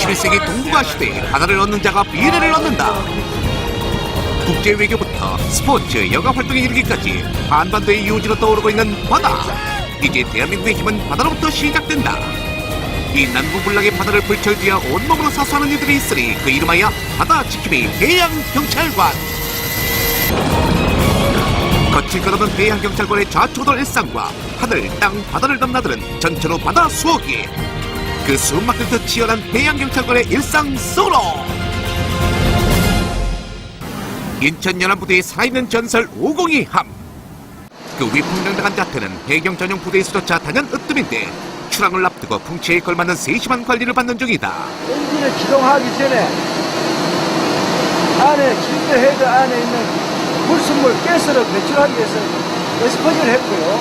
21세기 동북아 시대에 바다를 얻는 자가 미래를 얻는다. 국제 외교부터 스포츠, 여가 활동에 이르기까지 한반도의 유지로 떠오르고 있는 바다. 이제 대한민국의 힘은 바다로부터 시작된다. 이 난부불락의 바다를 불철주야 온몸으로 사수하는 이들이 있으니 그 이름하여 바다 지킴이 해양경찰관. 거칠 끝없는 해양경찰관의 좌초돌 일상과 하늘, 땅, 바다를 넘나드는 전천후 바다 수호기. 그 숨막힐 듯 치열한 해양경찰관의 일상 속으로 인천연합부대에 살아있는 전설 502함. 그 위풍당당한 자태는 해경 전용 부대에서조차 단연 으뜸인데 출항을 앞두고 풍치에 걸맞는 세심한 관리를 받는 중이다. 엔진을 기동하기 전에 안에 진도 헤드 안에 있는 불순물 가스를 배출하기 위해서 에스퍼지를 했고요.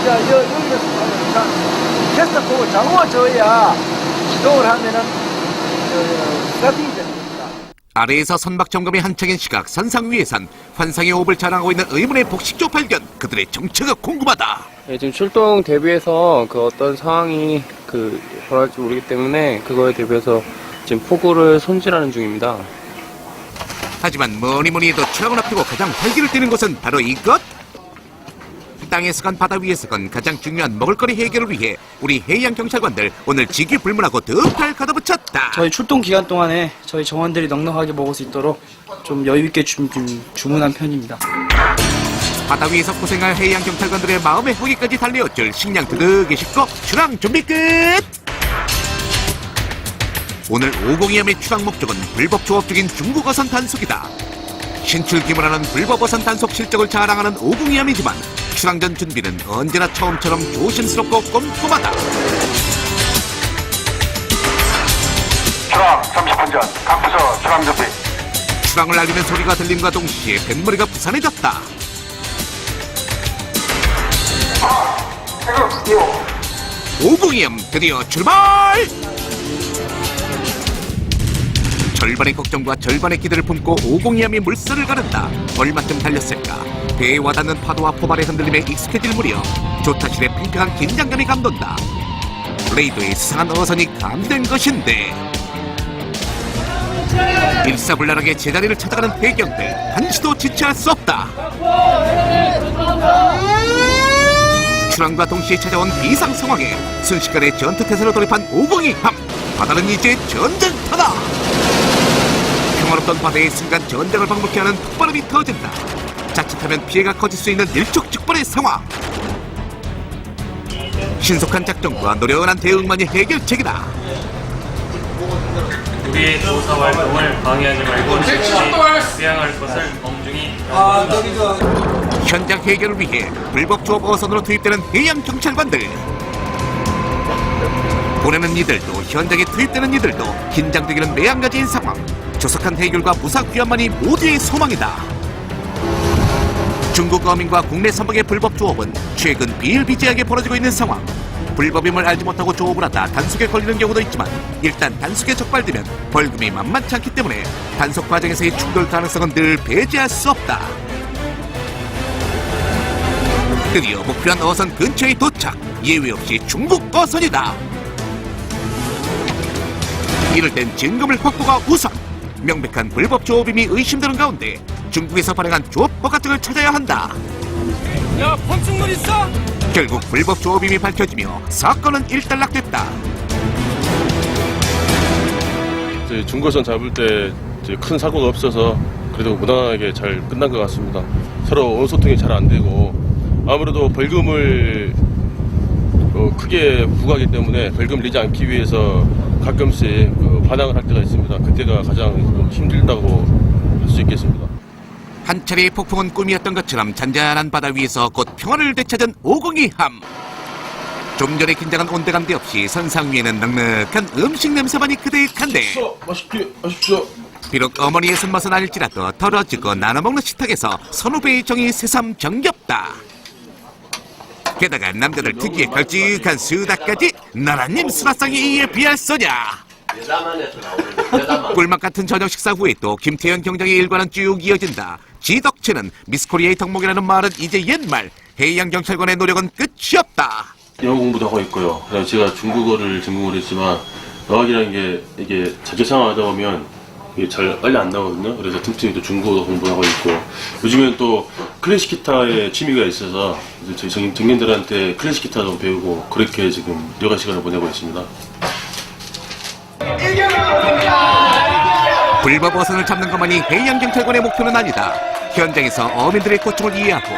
자, 여기서 캐스터폭을 잡아줘야 기동을 하면은 스타팅이 됩니다. 아래에서 선박 점검이 한창인 시각 선상 위에선 환상의 호흡을 자랑하고 있는 의문의 복식조 발견. 그들의 정체가 궁금하다. 네, 지금 출동 대비해서 그 어떤 상황이 벌어질지 모르기 때문에 그거에 대비해서 지금 포구를 손질하는 중입니다. 하지만 뭐니뭐니 해도 출항을 앞두고 가장 활기를 띠는 것은 바로 이것. 땅에서건 바다 위에서건 가장 중요한 먹을거리 해결을 위해 우리 해양경찰관들 오늘 직위불문하고 득팔 가다붙였다. 저희 출동 기간 동안에 저희 정원들이 넉넉하게 먹을 수 있도록 좀 여유있게 주문한 편입니다. 바다 위에서 고생할 해양경찰관들의 마음의 허기까지 달래어줄 식량 드득이 싣고 출항 준비 끝! 오늘 502함의 출항 목적은 불법 조업 중인 중국 어선 단속이다. 신출기문하는 불법 어선 단속 실적을 자랑하는 502함이지만 출항 전 준비는 언제나 처음처럼 조심스럽고 꼼꼼하다. 출항 30분 전 각 부서 출항 준비. 출항을 알리는 소리가 들림과 동시에 뱃머리가 부산해졌다. 502함 드디어 출발! 절반의 걱정과 절반의 기대를 품고 502함이 물살을 가른다. 얼마쯤 달렸을까? 배에 와닿는 파도와 포발의 흔들림에 익숙해질 무렵 조타실의 팽팽한 긴장감이 감돈다. 레이더의 수상한 어선이 감된 것인데 일사불란하게 제자리를 찾아가는 배경들 한시도 지체할 수 없다. 출항과 동시에 찾아온 비상 상황에 순식간에 전투태세로 돌입한 502함. 바다는 이제 전쟁터다. 평화롭던 바다에 순간 전쟁을 방불케 하는 폭발음이 터진다. 자칫하면 피해가 커질 수 있는 일촉즉발의 상황. 신속한 작전과 노련한 대응만이 해결책이다. 우리의 조사 활동을 방해하지 말고 즉시 수양할 것을 엄중히 현장 해결을 위해 불법 조업 어선으로 투입되는 해양 경찰관들. 보내는 이들도 현장에 투입되는 이들도 긴장되기는 매한가지인 상황. 조속한 해결과 무사 귀환만이 모두의 소망이다. 중국 어민과 국내 선박의 불법 조업은 최근 비일비재하게 벌어지고 있는 상황. 불법임을 알지 못하고 조업을 하다 단속에 걸리는 경우도 있지만 일단 단속에 적발되면 벌금이 만만치 않기 때문에 단속 과정에서의 충돌 가능성은 늘 배제할 수 없다. 드디어 목표한 어선 근처에 도착. 예외 없이 중국 어선이다. 이럴 땐 증거물 확보가 우선. 명백한 불법 조업임이 의심되는 가운데 중국에서 발행한 조업 허가증을 찾아야 한다. 야, 펌충물 있어? 결국 불법 조업임이 밝혀지며 사건은 일단락됐다. 중고선 잡을 때 큰 사고가 없어서 그래도 무난하게 잘 끝난 것 같습니다. 서로 의소통이 잘 안 되고 아무래도 벌금을 크게 부과하기 때문에 벌금을 내지 않기 위해서 가끔씩 반항을 할 때가 있습니다. 그때가 가장 좀 힘들다고 할 수 있겠습니다. 한 차례의 폭풍은 꿈이었던 것처럼 잔잔한 바다 위에서 곧 평화를 되찾은 502함. 좀 전에 긴장한 온데간데 없이 선상 위에는 넉넉한 음식 냄새만이 그득한데 맛있게 하십시오. 비록 어머니의 손맛은 아닐지라도 덜어지고 나눠먹는 식탁에서 선후배의 정이 새삼 정겹다. 게다가 남자들 특유의 걸쭉한 수다까지 나라님 수다상이 이에 비할 소냐. 꿀맛 같은 저녁 식사 후에 또 김태현 경장의 일과는 쭉 이어진다. 지덕체는 미스코리아의 덕목이라는 말은 이제 옛말. 해양경찰관의 노력은 끝이 없다. 영어 공부도 하고 있고요. 그다음에 제가 중국어를 전공을 했지만 어학이라는 게 이게 자체 생활하다 보면 이게 잘 빨리 안 나오거든요. 그래서 틈틈이 또 중국어 공부하고 있고 요즘엔 또 클래식 기타에 취미가 있어서 이제 저희 청년들한테 클래식 기타도 배우고 그렇게 지금 여가 시간을 보내고 있습니다. 불법 어선을 잡는 것만이 해양경찰관의 목표는 아니다. 현장에서 어민들의 고충을 이해하고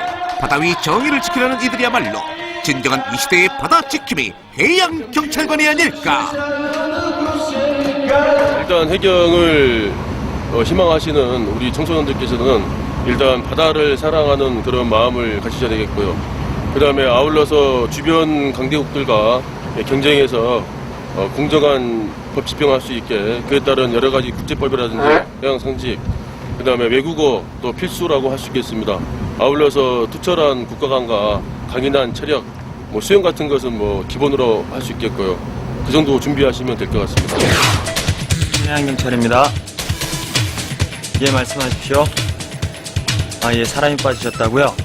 바다 위 정의를 지키려는 이들이야말로 진정한 이 시대의 바다 지킴이 해양경찰관이 아닐까. 일단 해경을 희망하시는 우리 청소년들께서는 일단 바다를 사랑하는 그런 마음을 가지셔야 되겠고요. 그 다음에 아울러서 주변 강대국들과 경쟁해서 공정한 법 집행할 수 있게 그에 따른 여러 가지 국제법이라든지 해양 상식, 그 다음에 외국어도 필수라고 할 수 있겠습니다. 아울러서 투철한 국가관과 강인한 체력, 수영 같은 것은 기본으로 할 수 있겠고요. 그 정도 준비하시면 될 것 같습니다. 해양경찰입니다. 예, 말씀하십시오. 예, 사람이 빠지셨다고요?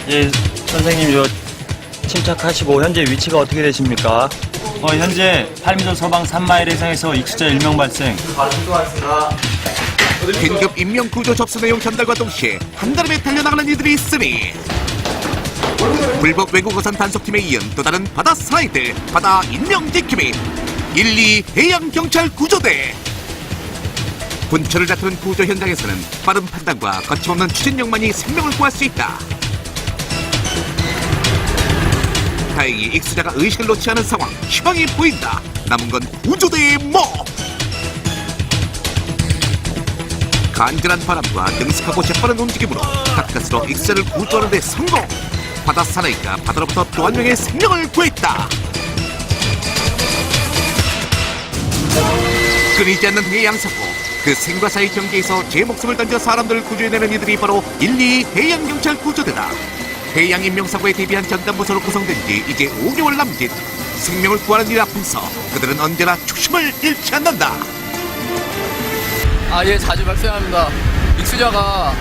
예, 선생님, 침착하시고 현재 위치가 어떻게 되십니까? 현재 8m 서방 3마일 해상에서 익수자 1명 발생. 긴급 인명구조 접수 내용 전달과 동시에 한달음에 달려나가는 이들이 있으니 불법 외국어선 단속팀에 이은 또 다른 바다 사나이들 바다 인명지킴이 1, 2 해양경찰 구조대. 분초를 다투는 구조 현장에서는 빠른 판단과 거침없는 추진력만이 생명을 구할 수 있다. 다행히 익수자가 의식을 놓지 않은 상황, 희망이 보인다. 남은 건 구조대의 목. 간절한 바람과 능숙하고 재빠른 움직임으로 가까스로 익수자를 구조하는 데 성공. 바다 사나이가 바다로부터 또 한 명의 생명을 구했다. 끊이지 않는 해양사고, 그 생과 사의 경계에서 제 목숨을 던져 사람들을 구조해내는 이들이 바로 1, 2 해양경찰 구조대다. 해양 인명사고에 대비한 전담부서로 구성된 지 이제 5개월 남짓. 생명을 구하는 일 앞에서 그들은 언제나 초심을 잃지 않는다. 예, 자주 발생합니다. 익수자가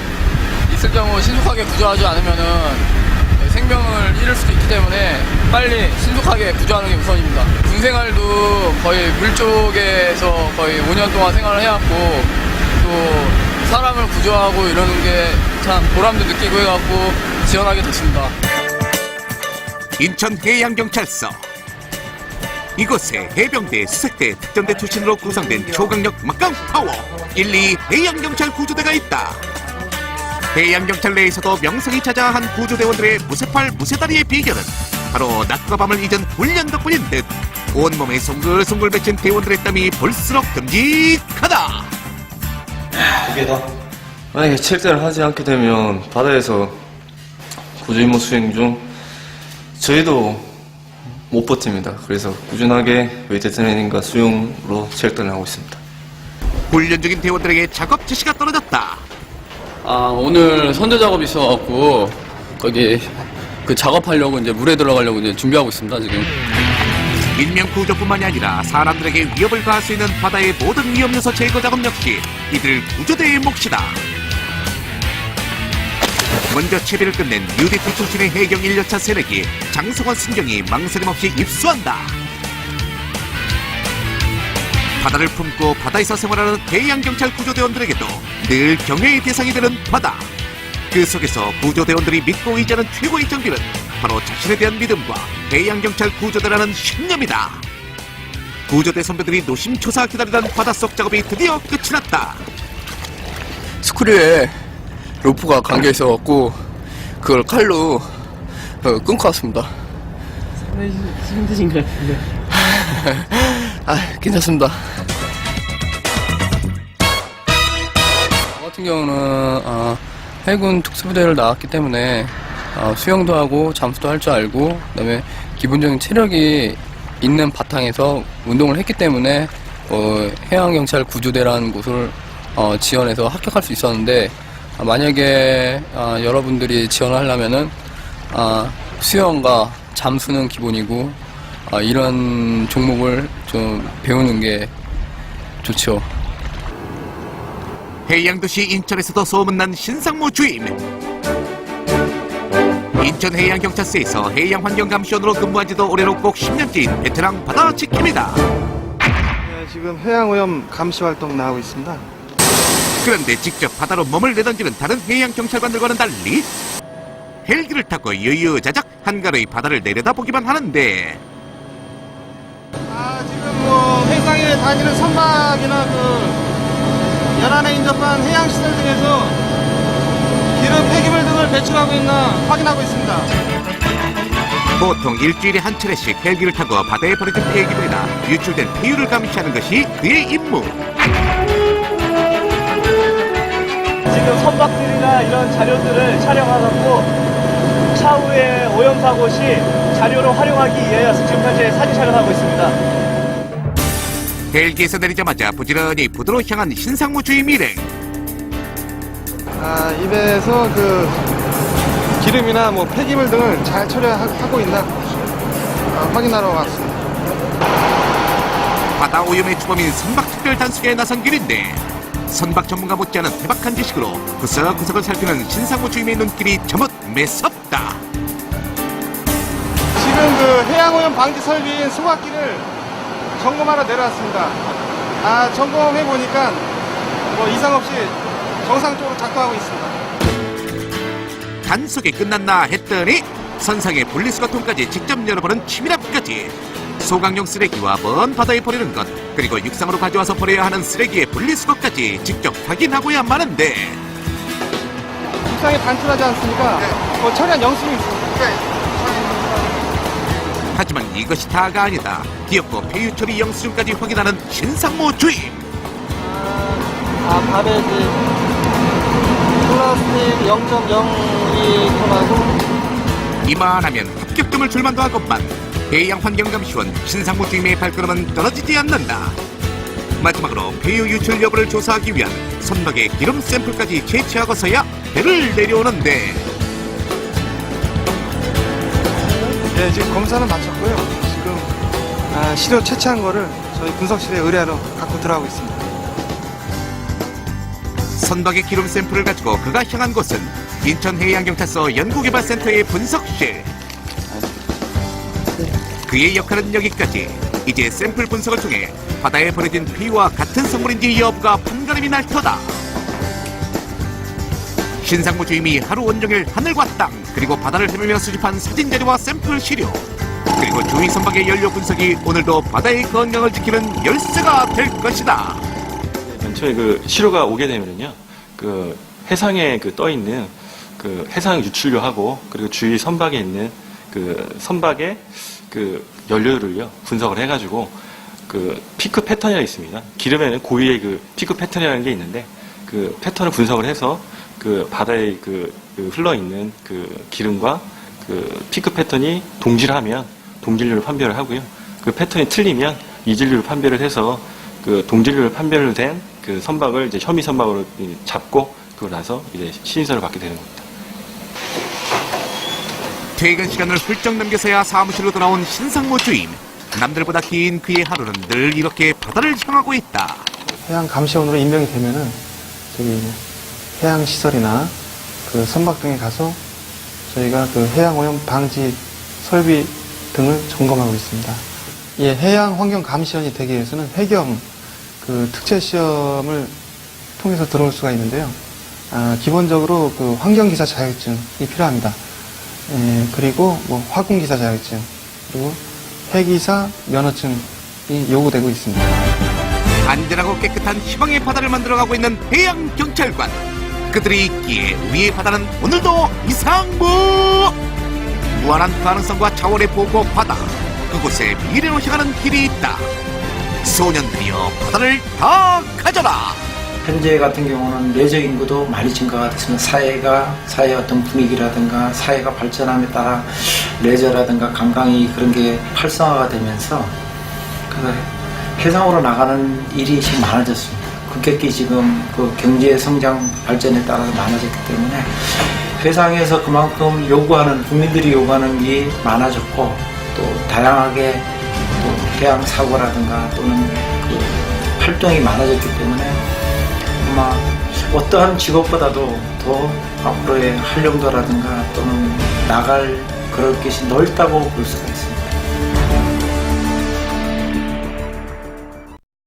있을 경우 신속하게 구조하지 않으면은 생명을 잃을 수도 있기 때문에 빨리 신속하게 구조하는 게 우선입니다. 군 생활도 거의 물 쪽에서 거의 5년 동안 생활을 해왔고 또 사람을 구조하고 이러는 게 참 보람도 느끼고 해갖고 지원하게 됐습니다. 인천 해양경찰서. 이곳에 해병대, 수색대, 특전대 출신으로 구성된 초강력 막강 파워 1, 2 해양경찰 구조대가 있다. 해양경찰 내에서도 명성이 자자한 구조대원들의 무쇠팔 무쇠다리의 비결은 바로 낮과 밤을 잊은 훈련 덕분인 듯. 온몸에 송글송글 맺힌 대원들의 땀이 볼수록 듬직하다. 그게 다 만약에 체육대를 하지 않게 되면 바다에서 구조 임무 수행 중 저희도 못 버팁니다. 그래서 꾸준하게 웨이트 트레이닝과 수영으로 체육대를 하고 있습니다. 훈련 중인 대원들에게 작업 지시가 떨어졌다. 오늘 선제 작업이 있어갖고 거기 그 작업하려고 이제 물에 들어가려고 이제 준비하고 있습니다 지금. 인명 구조뿐만이 아니라 사람들에게 위협을 가할 수 있는 바다의 모든 위험 요소 제거 작업 역시 이들 구조대의 몫이다. 먼저 채비를 끝낸 UDT 출신의 해경 1년차 새내기 장성원 순경이 망설임 없이 입수한다. 바다를 품고 바다에서 생활하는 해양경찰 구조대원들에게도 늘 경외의 대상이 되는 바다. 그 속에서 구조대원들이 믿고 의지하는 최고의 장비는 바로 자신에 대한 믿음과 해양경찰 구조대라는 신념이다. 구조대 선배들이 노심초사 기다리던 바닷속 작업이 드디어 끝이 났다. 스크류에 로프가 감겨 있어갖고 그걸 칼로 끊고 왔습니다. 힘드신 것 같은데. 괜찮습니다. 저 같은 경우는 해군 특수부대를 나왔기 때문에 수영도 하고 잠수도 할 줄 알고 그다음에 기본적인 체력이 있는 바탕에서 운동을 했기 때문에 해양경찰 구조대라는 곳을 지원해서 합격할 수 있었는데 만약에 여러분들이 지원을 하려면은 수영과 잠수는 기본이고 이런 종목을 좀 배우는 게 좋죠. 해양도시 인천에서도 소문난 신상무 주임. 인천해양경찰서에서 해양환경감시원으로 근무한 지도 올해로 꼭 10년째인 베테랑 바다 지킴이다. 네, 지금 해양오염 감시 활동 나오고 있습니다. 그런데 직접 바다로 몸을 내던지는 다른 해양경찰관들과는 달리 헬기를 타고 유유자작 한가로이 바다를 내려다보기만 하는데 지금 뭐 해상에 다니는 선박이나 그 연안에 인접한 해양시설 등에서 기름 폐기물 등을 배출하고 있나 확인하고 있습니다. 보통 일주일에 한 차례씩 헬기를 타고 바다에 버려진 폐기물이나 유출된 폐유를 감시하는 것이 그의 임무. 지금 선박들이나 이런 자료들을 촬영하고 차후에 오염사고 시 자료로 활용하기 위해서 지금 현재 사진 촬영하고 있습니다. 헬기에서 내리자마자 부지런히 부두로 향한 신상무 주임 일행. 입에서 그 기름이나 뭐 폐기물 등을 잘 처리하고 있나 확인하러 왔습니다. 바다 오염의 주범인 선박 특별 단속에 나선 길인데 선박 전문가 못지않은 대박한 지식으로 구석구석을 살피는 신상무 주임의 눈길이 저뭇 매섭다. 지금 그 해양오염 방지 설비인 소각기를 점검하러 내려왔습니다. 점검해 보니까 뭐 이상 없이 정상적으로 작동하고 있습니다. 단속이 끝났나 했더니 선상의 분리수거통까지 직접 열어보는 치밀함까지. 소각용 쓰레기와 먼 바다에 버리는 것, 그리고 육상으로 가져와서 버려야 하는 쓰레기의 분리수거까지 직접 확인하고야 마는데 육상이 단순하지 않습니까? 뭐 처리한 영수증이 있습니다. 하지만 이것이 다가 아니다. 귀엽고 폐유 처리 영수증까지 확인하는 신상무 주임. 밥에지 플라스틱 0.02톤하고 이만하면 합격점을 줄만도 하건만 해양환경감시원 신상무 주임의 발걸음은 떨어지지 않는다. 마지막으로 폐유 유출 여부를 조사하기 위한 선박의 기름 샘플까지 채취하고서야 배를 내려오는데 네, 지금 검사는 마쳤고요. 지금 시료 채취한 거를 저희 분석실에 의뢰하러 갖고 들어가고 있습니다. 선박의 기름 샘플을 가지고 그가 향한 곳은 인천해양경찰서 연구개발센터의 분석실. 그의 역할은 여기까지. 이제 샘플 분석을 통해 바다에 버려진 폐유와 같은 성분인지 여부가 판가름이 날 터다. 신상무 주임이 하루 온종일 하늘과 땅 그리고 바다를 헤매며 수집한 사진 자료와 샘플 시료 그리고 주위 선박의 연료 분석이 오늘도 바다의 건강을 지키는 열쇠가 될 것이다. 처음에 그 시료가 오게 되면은요, 그 해상에 그 떠 있는 그 해상 유출료하고 그리고 주위 선박에 있는 그 선박의 그 연료를요 분석을 해가지고 그 피크 패턴이 있습니다. 기름에는 고유의 그 피크 패턴이라는 게 있는데 그 패턴을 분석을 해서 그 바다에 그 흘러 있는 그 기름과 그 피크 패턴이 동질하면 동질료를 판별을 하고요. 그 패턴이 틀리면 이질료를 판별을 해서 그 동질료를 판별된 그 선박을 이제 혐의 선박으로 잡고 그걸 나서 이제 신인사를 받게 되는 겁니다. 퇴근 시간을 훌쩍 넘겨서야 사무실로 돌아온 신상무 주임. 남들보다 긴 그의 하루는 늘 이렇게 바다를 향하고 있다. 해양 감시원으로 임명이 되면은 저기 해양 시설이나 그 선박 등에 가서 저희가 그 해양 오염 방지 설비 등을 점검하고 있습니다. 예, 해양 환경 감시원이 되기 위해서는 해경 그 특채 시험을 통해서 들어올 수가 있는데요. 기본적으로 그 환경기사 자격증이 필요합니다. 예, 그리고 뭐 화공기사 자격증, 그리고 해기사 면허증이 요구되고 있습니다. 안전하고 깨끗한 희망의 바다를 만들어가고 있는 해양경찰관. 그들이 있기에 우리의 바다는 오늘도 이상무! 무한한 가능성과 차원의 보고 바다. 그곳에 미래로 향하는 길이 있다. 소년들이여 바다를 다 가져라. 현재 같은 경우는 내적 인구도 많이 증가가 됐습니다. 사회의 어떤 분위기라든가 사회가 발전함에 따라 레저라든가 관광이 그런 게 활성화가 되면서 그래서 해상으로 나가는 일이 지금 많아졌습니다. 급격히 지금 그 경제 성장 발전에 따라서 많아졌기 때문에 해상에서 그만큼 요구하는 국민들이 요구하는 게 많아졌고 또 다양하게 또 해양 사고라든가 또는 그 활동이 많아졌기 때문에 아마 어떠한 직업보다도 더 앞으로의 활용도라든가 또는 나갈 그럴 것이 넓다고 볼 수가 있습니다.